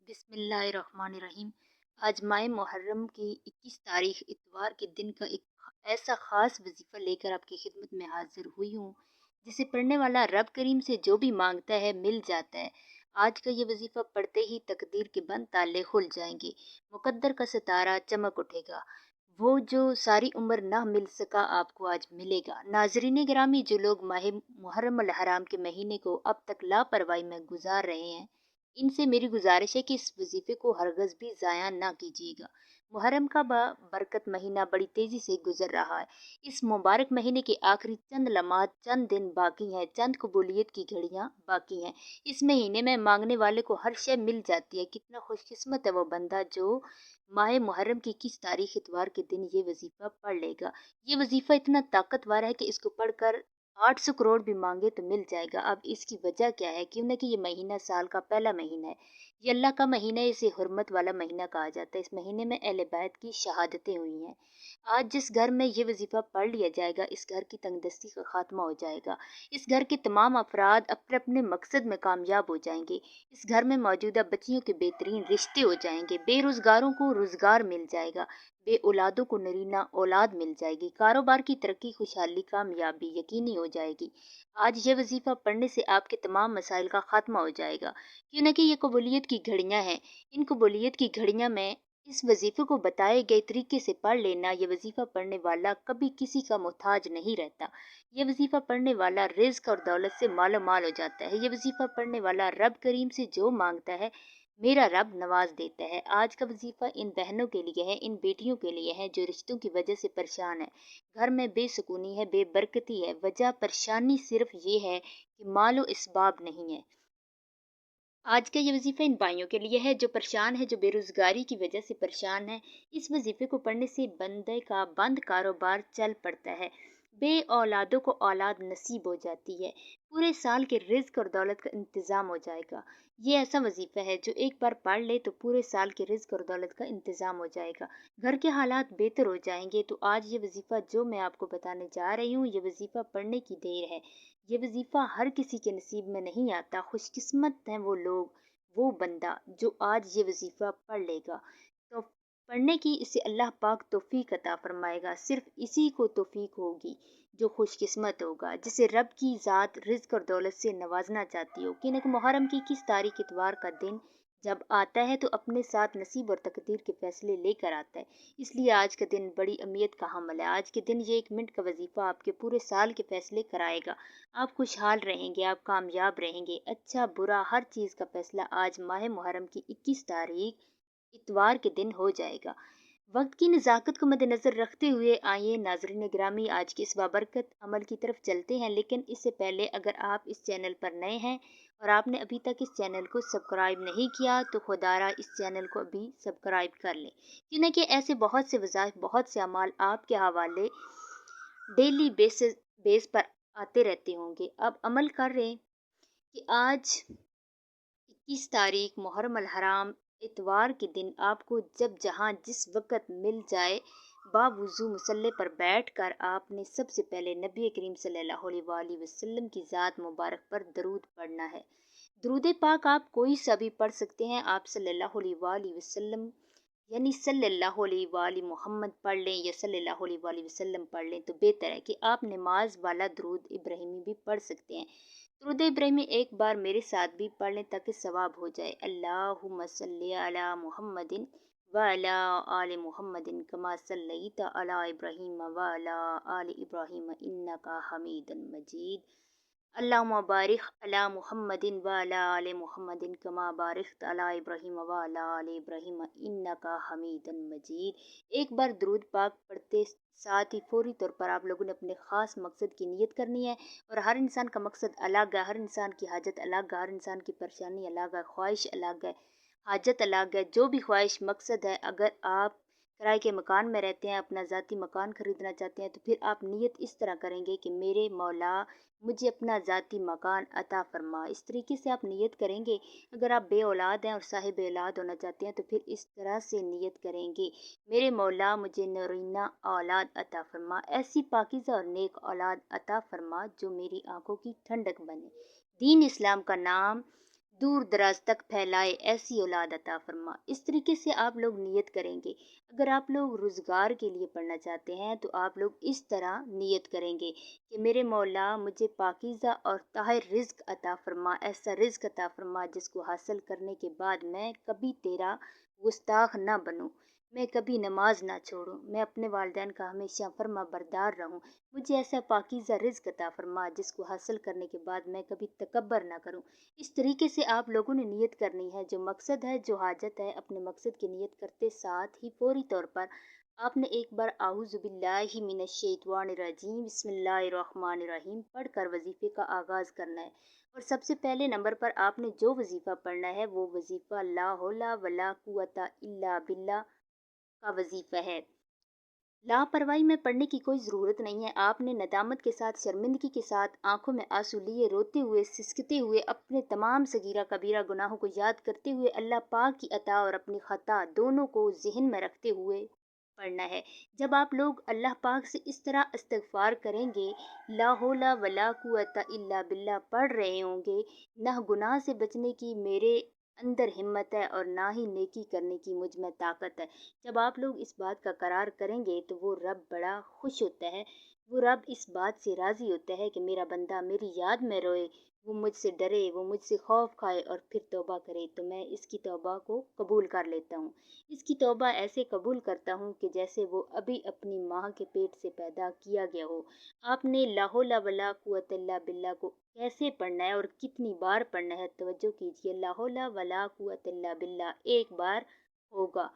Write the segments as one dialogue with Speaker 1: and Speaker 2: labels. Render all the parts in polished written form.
Speaker 1: بسم اللہ الرحمن الرحیم۔ آج ماہ محرم کی 21 تاریخ اتوار کے دن کا ایک ایسا خاص وظیفہ لے کر آپ کی خدمت میں حاضر ہوئی ہوں جسے پڑھنے والا رب کریم سے جو بھی مانگتا ہے مل جاتا ہے۔ آج کا یہ وظیفہ پڑھتے ہی تقدیر کے بند تالے کھل جائیں گے، مقدر کا ستارہ چمک اٹھے گا، وہ جو ساری عمر نہ مل سکا آپ کو آج ملے گا۔ ناظرین گرامی، جو لوگ ماہ محرم الحرام کے مہینے کو اب تک لاپرواہی میں گزار رہے ہیں، ان سے میری گزارش ہے کہ اس وظیفے کو ہرگز بھی ضائع نہ کیجیے گا۔ محرم کا برکت مہینہ بڑی تیزی سے گزر رہا ہے۔ اس مبارک مہینے کے آخری چند لمحات، چند دن باقی ہیں، چند قبولیت کی گھڑیاں باقی ہیں۔ اس مہینے میں مانگنے والے کو ہر شے مل جاتی ہے۔ کتنا خوش قسمت ہے وہ بندہ جو ماہ محرم کی 21 تاریخ اتوار کے دن یہ وظیفہ پڑھ لے گا۔ یہ وظیفہ اتنا طاقتور ہے کہ اس کو پڑھ کر 800 کروڑ بھی مانگے تو مل جائے گا۔ اب اس کی وجہ کیا ہے؟ کیوں نہ کہ یہ مہینہ سال کا پہلا مہینہ ہے، یہ اللہ کا مہینہ ہے، اسے حرمت والا مہینہ کہا جاتا ہے۔ اس مہینے میں اہل بیت کی شہادتیں ہوئی ہیں۔ آج جس گھر میں یہ وظیفہ پڑھ لیا جائے گا، اس گھر کی تنگ دستی کا خاتمہ ہو جائے گا، اس گھر کے تمام افراد اپنے اپنے مقصد میں کامیاب ہو جائیں گے، اس گھر میں موجودہ بچیوں کے بہترین رشتے ہو جائیں گے، بے روزگاروں کو روزگار مل جائے گا، بے اولادوں کو نرینہ اولاد مل جائے گی، کاروبار کی ترقی، خوشحالی، کامیابی یقینی ہو جائے گی۔ آج یہ وظیفہ پڑھنے سے آپ کے تمام مسائل کا خاتمہ ہو جائے گا، کیوں نہ کہ یہ قبولیت کی گھڑیاں ہیں۔ ان قبولیت کی گھڑیاں میں اس وظیفے کو بتائے گئے طریقے سے پڑھ لینا، یہ وظیفہ پڑھنے والا کبھی کسی کا محتاج نہیں رہتا۔ یہ وظیفہ پڑھنے والا رزق اور دولت سے مالا مال ہو جاتا ہے۔ یہ وظیفہ پڑھنے والا رب کریم سے جو مانگتا ہے میرا رب نواز دیتا ہے۔ آج کا وظیفہ ان بہنوں کے لیے ہے، ان بیٹیوں کے لیے ہے جو رشتوں کی وجہ سے پریشان ہے، گھر میں بے سکونی ہے، بے برکتی ہے۔ وجہ پریشانی صرف یہ ہے کہ مال و اسباب نہیں ہے۔ آج کا یہ وظیفہ ان بھائیوں کے لیے ہے جو پریشان ہے، جو بے روزگاری کی وجہ سے پریشان ہے۔ اس وظیفے کو پڑھنے سے بندے کا بند کاروبار چل پڑتا ہے، بے اولادوں کو اولاد نصیب ہو جاتی ہے، پورے سال کے رزق اور دولت کا انتظام ہو جائے گا۔ یہ ایسا وظیفہ ہے جو ایک بار پڑھ لے تو پورے سال کے رزق اور دولت کا انتظام ہو جائے گا، گھر کے حالات بہتر ہو جائیں گے۔ تو آج یہ وظیفہ جو میں آپ کو بتانے جا رہی ہوں، یہ وظیفہ پڑھنے کی دیر ہے۔ یہ وظیفہ ہر کسی کے نصیب میں نہیں آتا۔ خوش قسمت ہیں وہ لوگ، وہ بندہ جو آج یہ وظیفہ پڑھ لے گا۔ تو پڑھنے کی اسے اللہ پاک توفیق عطا فرمائے گا۔ صرف اسی کو توفیق ہوگی جو خوش قسمت ہوگا، جسے رب کی ذات رزق اور دولت سے نوازنا چاہتی ہو۔ کہ محرم کی 21 تاریخ اتوار کا دن جب آتا ہے تو اپنے ساتھ نصیب اور تقدیر کے فیصلے لے کر آتا ہے، اس لیے آج کا دن بڑی اہمیت کا حامل ہے۔ آج کے دن یہ 1 منٹ کا وظیفہ آپ کے پورے سال کے فیصلے کرائے گا۔ آپ خوشحال رہیں گے، آپ کامیاب رہیں گے، اچھا برا ہر چیز کا فیصلہ آج ماہ محرم کی 21 تاریخ اتوار کے دن ہو جائے گا۔ وقت کی نزاکت کو مد نظر رکھتے ہوئے آئیے ناظرین گرامی، آج کے اس بابرکت عمل کی طرف چلتے ہیں۔ لیکن اس سے پہلے اگر آپ اس چینل پر نئے ہیں اور آپ نے ابھی تک اس چینل کو سبسکرائب نہیں کیا تو خدارا اس چینل کو ابھی سبسکرائب کر لیں، کیوں کہ ایسے بہت سے وظائف، بہت سے اعمال آپ کے حوالے ڈیلی بیس پر آتے رہتے ہوں گے۔ اب عمل کر رہے ہیں کہ آج 21 تاریخ محرم الحرام اتوار کے دن آپ کو جب جہاں جس وقت مل جائے، باوضو مصلی پر بیٹھ کر آپ نے سب سے پہلے نبی کریم صلی اللہ علیہ وآلہ وسلم کی ذات مبارک پر درود پڑھنا ہے۔ درود پاک آپ کوئی سا بھی پڑھ سکتے ہیں۔ آپ صلی اللہ علیہ وآلہ وسلم یعنی صلی اللہ علیہ وآلہ محمد پڑھ لیں یا صلی اللہ علیہ وآلہ وسلم پڑھ لیں تو بہتر ہے۔ کہ آپ نماز والا درود ابراہیمی بھی پڑھ سکتے ہیں۔ درود ابراہیمی ایک بار میرے ساتھ بھی پڑھ لیں تاکہ ثواب ہو جائے۔ اللہم صلی علی محمد وعلی آل محمد کما صلیت علی ابراہیم وعلی آل ابراہیم انک حمید مجید۔ اللہم بارک علی محمد وعلی آل محمد کما بارکت علی ابراہیم وعلی آل ابراہیم انک حمید مجید۔ ایک بار درود پاک پڑھتے ساتھ ہی فوری طور پر آپ لوگوں نے اپنے خاص مقصد کی نیت کرنی ہے، اور ہر انسان کا مقصد الگ ہے، ہر انسان کی حاجت الگ ہے، ہر انسان کی پریشانی الگ ہے، خواہش الگ ہے، حاجت الگ ہے۔ جو بھی خواہش مقصد ہے، اگر آپ کرائے کے مکان میں رہتے ہیں، اپنا ذاتی مکان خریدنا چاہتے ہیں تو پھر آپ نیت اس طرح کریں گے کہ میرے مولا مجھے اپنا ذاتی مکان عطا فرما، اس طریقے سے آپ نیت کریں گے۔ اگر آپ بے اولاد ہیں اور صاحب اولاد ہونا چاہتے ہیں تو پھر اس طرح سے نیت کریں گے، میرے مولا مجھے نرینہ اولاد عطا فرما، ایسی پاکیزہ اور نیک اولاد عطا فرما جو میری آنکھوں کی ٹھنڈک بنے۔ دین اسلام کا نام دور دراز تک پھیلائے، ایسی اولاد عطا فرما۔ اس طریقے سے آپ لوگ نیت کریں گے۔ اگر آپ لوگ روزگار کے لیے پڑھنا چاہتے ہیں تو آپ لوگ اس طرح نیت کریں گے کہ میرے مولا مجھے پاکیزہ اور طاہر رزق عطا فرما، ایسا رزق عطا فرما جس کو حاصل کرنے کے بعد میں کبھی تیرا گستاخ نہ بنوں، میں کبھی نماز نہ چھوڑوں، میں اپنے والدین کا ہمیشہ فرما بردار رہوں۔ مجھے ایسا پاکیزہ رزق عطا فرما جس کو حاصل کرنے کے بعد میں کبھی تکبر نہ کروں۔ اس طریقے سے آپ لوگوں نے نیت کرنی ہے۔ جو مقصد ہے، جو حاجت ہے، اپنے مقصد کی نیت کرتے ساتھ ہی فوری طور پر آپ نے ایک بار اعوذ باللہ من الشیطان الرجیم بسم اللہ الرحمن الرحیم پڑھ کر وظیفے کا آغاز کرنا ہے۔ اور سب سے پہلے نمبر پر آپ نے جو وظیفہ پڑھنا ہے وہ وظیفہ لا حول ولا قوت الا باللہ کا وظیفہ ہے۔ لاپرواہی میں پڑھنے کی کوئی ضرورت نہیں ہے۔ آپ نے ندامت کے ساتھ، شرمندگی کے ساتھ، آنکھوں میں آنسو لیے، روتے ہوئے، سسکتے ہوئے، اپنے تمام صغیرہ کبیرہ گناہوں کو یاد کرتے ہوئے، اللہ پاک کی عطا اور اپنی خطا دونوں کو ذہن میں رکھتے ہوئے پڑھنا ہے۔ جب آپ لوگ اللہ پاک سے اس طرح استغفار کریں گے، لا حول ولا قوت الا باللہ پڑھ رہے ہوں گے، نہ گناہ سے بچنے کی میرے اندر ہمت ہے اور نہ ہی نیکی کرنے کی مجھ میں طاقت ہے۔ جب آپ لوگ اس بات کا قرار کریں گے تو وہ رب بڑا خوش ہوتا ہے، وہ رب اس بات سے راضی ہوتا ہے کہ میرا بندہ میری یاد میں روئے، وہ مجھ سے ڈرے، وہ مجھ سے خوف کھائے اور پھر توبہ کرے، تو میں اس کی توبہ کو قبول کر لیتا ہوں۔ اس کی توبہ ایسے قبول کرتا ہوں کہ جیسے وہ ابھی اپنی ماں کے پیٹ سے پیدا کیا گیا ہو۔ آپ نے لا حول ولا قوت الا باللہ کو کیسے پڑھنا ہے اور کتنی بار پڑھنا ہے، توجہ کیجیے۔ لا حول ولا قوت الا باللہ ایک بار ہوگا،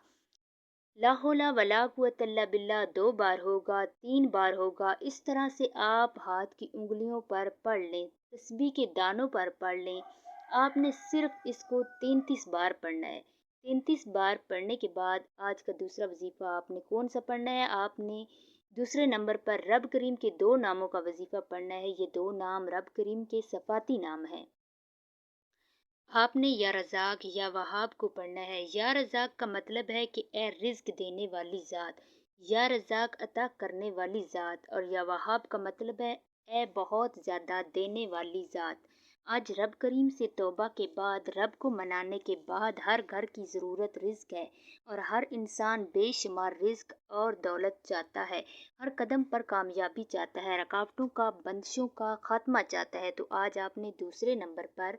Speaker 1: لا حول ولا قوت الا باللہ 2 بار ہوگا، 3 بار ہوگا۔ اس طرح سے آپ ہاتھ کی انگلیوں پر پڑھ لیں، تسبیح کے دانوں پر پڑھ لیں۔ آپ نے صرف اس کو 33 بار پڑھنا ہے۔ 33 بار پڑھنے کے بعد آج کا دوسرا وظیفہ آپ نے کون سا پڑھنا ہے؟ آپ نے دوسرے نمبر پر رب کریم کے 2 ناموں کا وظیفہ پڑھنا ہے۔ یہ 2 نام رب کریم کے صفاتی نام ہیں۔ آپ نے یا رزاق یا وہاب کو پڑھنا ہے۔ یا رزاق کا مطلب ہے کہ اے رزق دینے والی ذات، یا رزاق عطا کرنے والی ذات، اور یا وہاب کا مطلب ہے اے بہت زیادہ دینے والی ذات۔ آج رب کریم سے توبہ کے بعد، رب کو منانے کے بعد، ہر گھر کی ضرورت رزق ہے اور ہر انسان بے شمار رزق اور دولت چاہتا ہے، ہر قدم پر کامیابی چاہتا ہے، رکاوٹوں کا، بندشوں کا خاتمہ چاہتا ہے۔ تو آج آپ نے دوسرے نمبر پر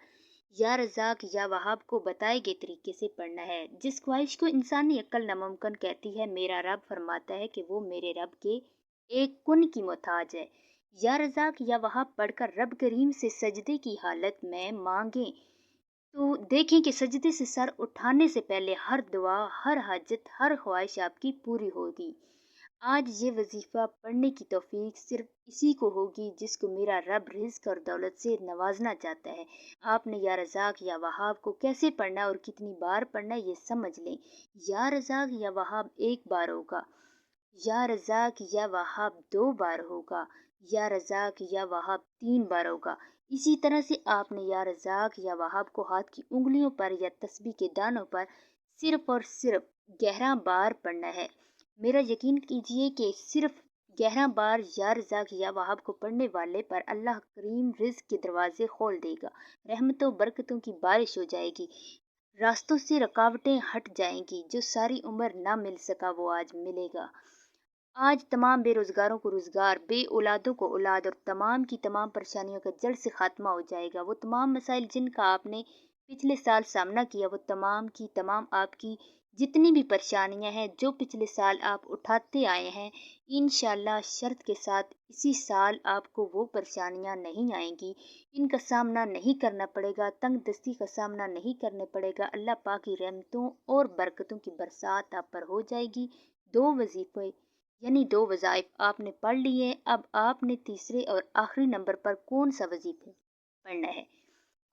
Speaker 1: یا رزاق یا وہاب کو بتائے گئے طریقے سے پڑھنا ہے۔ جس خواہش کو انسانی عقل ناممکن کہتی ہے، میرا رب فرماتا ہے کہ وہ میرے رب کے ایک کن کی محتاج ہے۔ یا رزاق یا وہاب پڑھ کر رب کریم سے سجدے کی حالت میں مانگیں تو دیکھیں کہ سجدے سے سر اٹھانے سے پہلے ہر دعا، ہر حاجت، ہر خواہش آپ کی پوری ہوگی۔ آج یہ وظیفہ پڑھنے کی توفیق صرف اسی کو ہوگی جس کو میرا رب رزق اور دولت سے نوازنا چاہتا ہے۔ آپ نے یا رزاق یا وہاب کو کیسے پڑھنا ہے اور کتنی بار پڑھنا ہے یہ سمجھ لیں۔ یا رزاق یا وہاب 1 بار ہوگا، یا رزاق یا وہاب 2 بار ہوگا، یا رزاق یا وہاب 3 بار ہوگا۔ اسی طرح سے آپ نے یا رزاق یا وہاب کو ہاتھ کی انگلیوں پر یا تسبیح کے دانوں پر صرف اور صرف 11 بار پڑھنا ہے۔ میرا یقین کیجیے کہ صرف 11 بار یا رزاق یا وہاب کو پڑھنے والے پر اللہ کریم رزق کے دروازے کھول دے گا، رحمتوں برکتوں کی بارش ہو جائے گی، راستوں سے رکاوٹیں ہٹ جائیں گی، جو ساری عمر نہ مل سکا وہ آج ملے گا۔ آج تمام بے روزگاروں کو روزگار، بے اولادوں کو اولاد اور تمام کی تمام پریشانیوں کا جڑ سے خاتمہ ہو جائے گا۔ وہ تمام مسائل جن کا آپ نے پچھلے سال سامنا کیا، وہ تمام کی تمام آپ کی جتنی بھی پریشانیاں ہیں جو پچھلے سال آپ اٹھاتے آئے ہیں، انشاءاللہ شرط کے ساتھ اسی سال آپ کو وہ پریشانیاں نہیں آئیں گی، ان کا سامنا نہیں کرنا پڑے گا، تنگ دستی کا سامنا نہیں کرنا پڑے گا۔ اللہ پاک کی رحمتوں اور برکتوں کی برسات آپ پر ہو جائے گی۔ 2 وظیفے یعنی 2 وظائف آپ نے پڑھ لیے۔ اب آپ نے تیسرے اور آخری نمبر پر کون سا وظیفہ پڑھنا ہے؟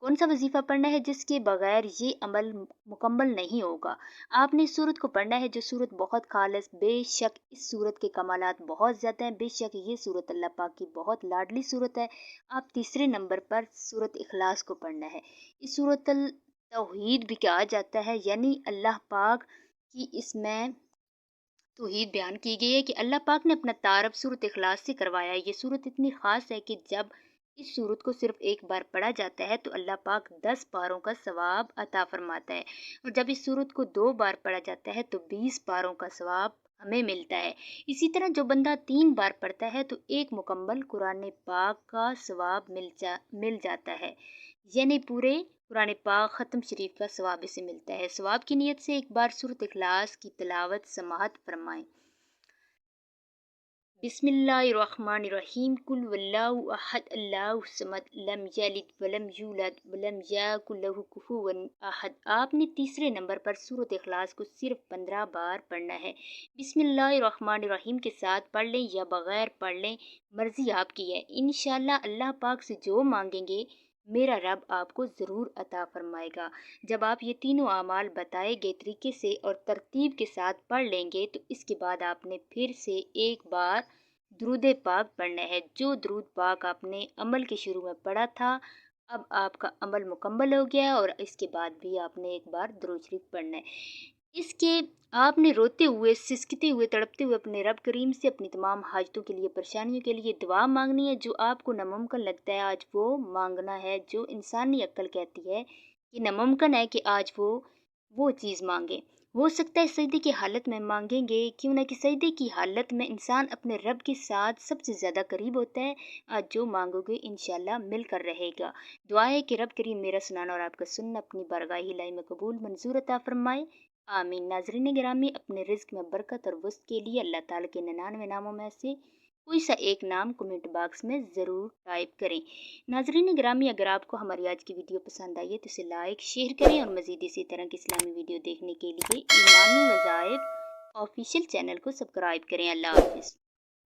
Speaker 1: کون سا وظیفہ پڑھنا ہے جس کے بغیر یہ عمل مکمل نہیں ہوگا؟ آپ نے اس صورت کو پڑھنا ہے جو صورت بہت خالص، بے شک اس صورت کے کمالات بہت زیادہ ہیں، بے شک یہ صورت اللہ پاک کی بہت لاڈلی صورت ہے۔ آپ تیسرے نمبر پر صورت اخلاص کو پڑھنا ہے۔ اس صورت التوحید بھی کہا جاتا ہے، یعنی اللہ پاک کی اس میں توحید بیان کی گئی ہے کہ اللہ پاک نے اپنا تعارف صورت اخلاص سے کروایا ہے۔ یہ صورت اتنی خاص ہے کہ جب اس سورت کو صرف ایک بار پڑھا جاتا ہے تو اللہ پاک 10 پاروں کا ثواب عطا فرماتا ہے، اور جب اس سورت کو 2 بار پڑھا جاتا ہے تو 20 پاروں کا ثواب ہمیں ملتا ہے۔ اسی طرح جو بندہ 3 بار پڑھتا ہے تو ایک مکمل قرآن پاک کا ثواب مل جاتا ہے، یعنی پورے قرآن پاک ختم شریف کا ثواب اسے ملتا ہے۔ ثواب کی نیت سے ایک بار سورۃ اخلاص کی تلاوت سماعت فرمائیں۔ بسم اللہ الرحمن الرحیم، قل واللہ احد اللہ الصمد لم یلد ولم یولد ولم یکن لہ کفوا احد۔ آپ نے تیسرے نمبر پر سورۃ اخلاص کو صرف 15 بار پڑھنا ہے۔ بسم اللہ الرحمن الرحیم کے ساتھ پڑھ لیں یا بغیر پڑھ لیں، مرضی آپ کی ہے۔ انشاءاللہ اللہ پاک سے جو مانگیں گے میرا رب آپ کو ضرور عطا فرمائے گا۔ جب آپ یہ تینوں اعمال بتائے گئے طریقے سے اور ترتیب کے ساتھ پڑھ لیں گے تو اس کے بعد آپ نے پھر سے ایک بار درود پاک پڑھنا ہے۔ جو درود پاک آپ نے عمل کے شروع میں پڑھا تھا، اب آپ کا عمل مکمل ہو گیا اور اس کے بعد بھی آپ نے ایک بار درود شریف پڑھنا ہے۔ اس کے آپ نے روتے ہوئے، سسکتے ہوئے، تڑپتے ہوئے اپنے رب کریم سے اپنی تمام حاجتوں کے لیے، پریشانیوں کے لیے دعا مانگنی ہے۔ جو آپ کو ناممکن لگتا ہے آج وہ مانگنا ہے، جو انسانی عقل کہتی ہے کہ ناممکن ہے کہ آج وہ چیز مانگے۔ ہو سکتا ہے سجدے کی حالت میں مانگیں گے، کیوں نہ کہ سجدے کی حالت میں انسان اپنے رب کے ساتھ سب سے زیادہ قریب ہوتا ہے۔ آج جو مانگو گے انشاءاللہ مل کر رہے گا۔ دعا ہے کہ رب کریم میرا سنانا اور آپ کا سننا اپنی بارگاہ الہی میں قبول منظور عطا فرمائے، آمین۔ ناظرین گرامی، اپنے رزق میں برکت اور وسعت کے لیے اللہ تعالیٰ کے 99 ناموں میں سے کوئی سا ایک نام کمنٹ باکس میں ضرور ٹائپ کریں۔ ناظرین گرامی، اگر آپ کو ہماری آج کی ویڈیو پسند آئی ہے تو اسے لائک، شیئر کریں اور مزید اسی طرح کی اسلامی ویڈیو دیکھنے کے لیے ایمانی وظائف آفیشیل چینل کو سبسکرائب کریں۔ اللہ حافظ۔